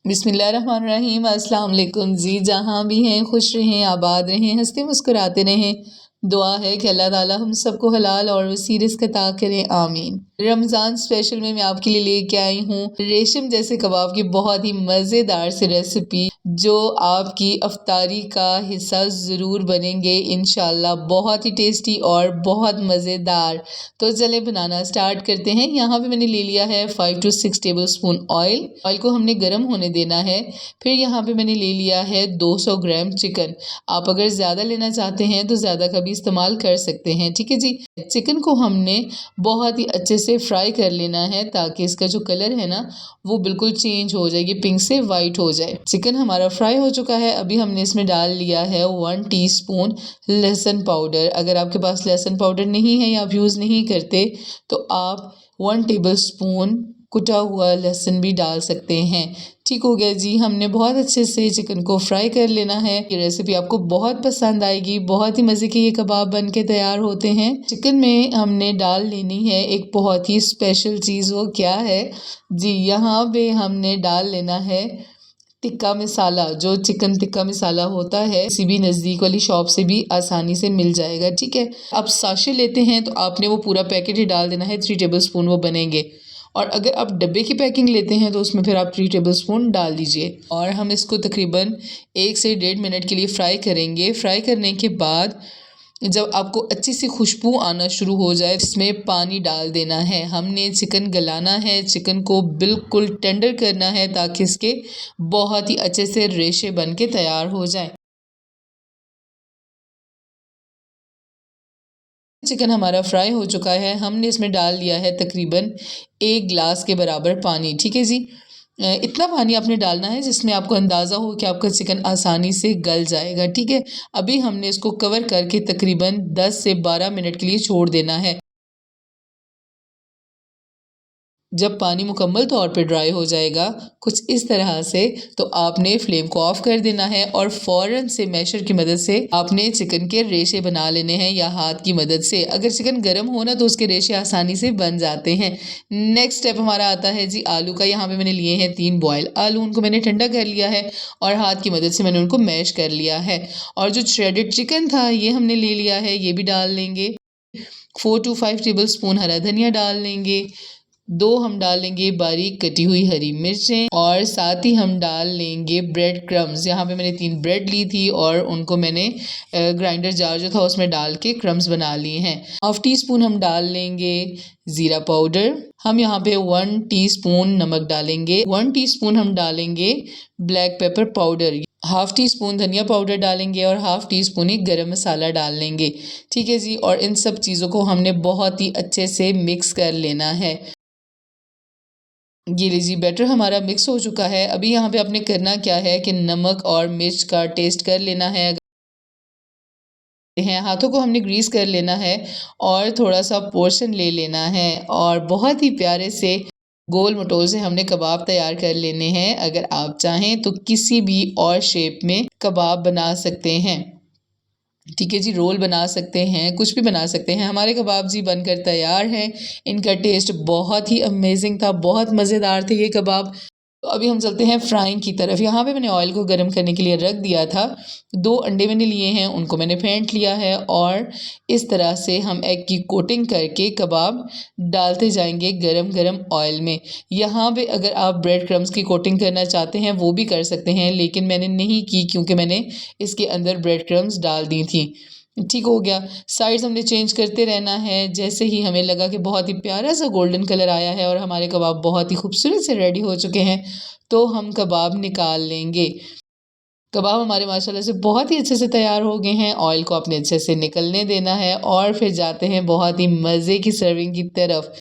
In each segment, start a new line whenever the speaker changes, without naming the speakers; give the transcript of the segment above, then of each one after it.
बिस्मिल्लाहिर्रहमानिर्रहीम। अस्सलाम वालेकुम जी। जहाँ भी हैं खुश रहें, आबाद रहें, हंसते मुस्कुराते रहें। दुआ है कि अल्लाह ताला हम सबको हलाल और वसी रिज़्क़ अता करें, आमीन। रमज़ान स्पेशल में मैं आपके लिए लेके आई हूँ रेशम जैसे कबाब की बहुत ही मज़ेदार सी रेसिपी, जो आपकी अफ्तारी का हिस्सा ज़रूर बनेंगे इंशाल्लाह। बहुत ही टेस्टी और बहुत मज़ेदार। तो चलें बनाना स्टार्ट करते हैं। यहाँ पे मैंने ले लिया है 5 to 6 table spoon oil. Oil को हमने गर्म होने देना है। फिर यहाँ पे मैंने ले लिया है 200 ग्राम चिकन। आप अगर ज़्यादा लेना चाहते हैं तो ज़्यादा का भी इस्तेमाल कर सकते हैं, ठीक है जी। चिकन को हमने बहुत ही अच्छे से फ्राई कर लेना है ताकि इसका जो कलर है ना वो बिल्कुल चेंज हो जाए, ये पिंक से वाइट हो जाए। चिकन हमारा फ्राई हो चुका है। अभी हमने इसमें डाल लिया है 1 टीस्पून लहसुन पाउडर। अगर आपके पास लहसुन पाउडर नहीं है या आप यूज़ नहीं करते तो आप 1 टेबल स्पून कुटा हुआ लहसुन भी डाल सकते हैं। ठीक हो गया जी। हमने बहुत अच्छे से चिकन को फ्राई कर लेना है। ये रेसिपी आपको बहुत पसंद आएगी। बहुत ही मज़े के ये कबाब बन के तैयार होते हैं। चिकन में हमने डाल लेनी है एक बहुत ही स्पेशल चीज़। वो क्या है जी, यहाँ पे हमने डाल लेना है टिक्का मसाला। जो चिकन टिक्का मसाला होता है किसी भी नज़दीक वाली शॉप से भी आसानी से मिल जाएगा, ठीक है। अब साशे लेते हैं तो आपने वो पूरा पैकेट ही डाल देना है। 3 टेबल स्पून वो बनेंगे। और अगर आप डब्बे की पैकिंग लेते हैं तो उसमें फिर आप 3 टेबल स्पून डाल दीजिए। और हम इसको तकरीबन 1 से 1.5 मिनट के लिए फ्राई करेंगे। फ्राई करने के बाद जब आपको अच्छी सी खुशबू आना शुरू हो जाए इसमें पानी डाल देना है। हमने चिकन गलाना है, चिकन को बिल्कुल टेंडर करना है ताकि इसके बहुत ही अच्छे से रेशे बन के तैयार हो जाएं। चिकन हमारा फ्राई हो चुका है। हमने इसमें डाल दिया है तकरीबन 1 गिलास के बराबर पानी, ठीक है जी। इतना पानी आपने डालना है जिसमें आपको अंदाज़ा हो कि आपका चिकन आसानी से गल जाएगा, ठीक है। अभी हमने इसको कवर करके तकरीबन 10 से 12 मिनट के लिए छोड़ देना है। जब पानी मुकम्मल तौर पे ड्राई हो जाएगा कुछ इस तरह से, तो आपने फ्लेम को ऑफ कर देना है और फ़ौरन से मैशर की मदद से आपने चिकन के रेशे बना लेने हैं या हाथ की मदद से। अगर चिकन गर्म हो ना तो उसके रेशे आसानी से बन जाते हैं। नेक्स्ट स्टेप हमारा आता है जी आलू का। यहाँ पे मैंने लिए हैं 3 बॉयल आलू। उनको मैंने ठंडा कर लिया है और हाथ की मदद से मैंने उनको मैश कर लिया है। और जो श्रेडेड चिकन था ये हमने ले लिया है, ये भी डाल लेंगे। 4 to 5 टेबल स्पून हरा धनिया डाल लेंगे। 2 हम डालेंगे बारीक कटी हुई हरी मिर्चें और साथ ही हम डाल लेंगे ब्रेड क्रम्स। यहाँ पे मैंने 3 ब्रेड ली थी और उनको मैंने ग्राइंडर जार जो था उसमें डाल के क्रम्स बना लिए हैं। 1/2 टीस्पून हम डाल लेंगे ज़ीरा पाउडर। हम यहाँ पे 1 टीस्पून नमक डालेंगे। 1 टीस्पून हम डालेंगे ब्लैक पेपर पाउडर। 1/2 टीस्पून धनिया पाउडर डालेंगे और 1/2 टीस्पून ही गरम मसाला डाल लेंगे, ठीक है जी। और इन सब चीज़ों को हमने बहुत ही अच्छे से मिक्स कर लेना है। ये लीजिए बैटर हमारा मिक्स हो चुका है। अभी यहाँ पे आपने करना क्या है कि नमक और मिर्च का टेस्ट कर लेना है। हाथों को हमने ग्रीस कर लेना है और थोड़ा सा पोर्शन ले लेना है और बहुत ही प्यारे से गोल मटोल से हमने कबाब तैयार कर लेने हैं। अगर आप चाहें तो किसी भी और शेप में कबाब बना सकते हैं, ठीक है जी। रोल बना सकते हैं, कुछ भी बना सकते हैं। हमारे कबाब जी बनकर तैयार हैं। इनका टेस्ट बहुत ही अमेजिंग था, बहुत मज़ेदार थे ये कबाब। तो अभी हम चलते हैं फ्राइंग की तरफ। यहाँ पे मैंने ऑयल को गर्म करने के लिए रख दिया था। 2 अंडे मैंने लिए हैं, उनको मैंने फेंट लिया है और इस तरह से हम एग की कोटिंग करके कबाब डालते जाएंगे गरम गरम ऑयल में। यहाँ पे अगर आप ब्रेड क्रम्स की कोटिंग करना चाहते हैं वो भी कर सकते हैं, लेकिन मैंने नहीं की क्योंकि मैंने इसके अंदर ब्रेड क्रम्स डाल दी थी। ठीक हो गया। साइड्स हमने चेंज करते रहना है। जैसे ही हमें लगा कि बहुत ही प्यारा सा गोल्डन कलर आया है और हमारे कबाब बहुत ही खूबसूरत से रेडी हो चुके हैं तो हम कबाब निकाल लेंगे। कबाब हमारे माशाल्लाह से बहुत ही अच्छे से तैयार हो गए हैं। ऑयल को अपने अच्छे से निकलने देना है और फिर जाते हैं बहुत ही मज़े की सर्विंग की तरफ।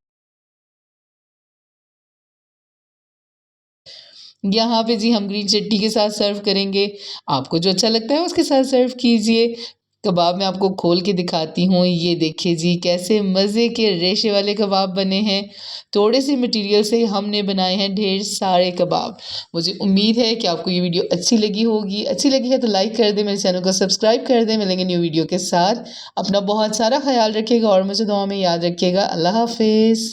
यहाँ पे जी हम ग्रीन चटनी के साथ सर्व करेंगे। आपको जो अच्छा लगता है उसके साथ सर्व कीजिए। कबाब मैं आपको खोल के दिखाती हूँ। ये देखिए जी कैसे मज़े के रेशे वाले कबाब बने हैं। थोड़े से मटेरियल से हमने बनाए हैं ढेर सारे कबाब। मुझे उम्मीद है कि आपको ये वीडियो अच्छी लगी होगी। अच्छी लगी है तो लाइक कर दें, मेरे चैनल को सब्सक्राइब कर दें। मिलेंगे न्यू वीडियो के साथ। अपना बहुत सारा ख्याल रखिएगा और मुझे दुआ में याद रखिएगा। अल्लाह हाफिज़।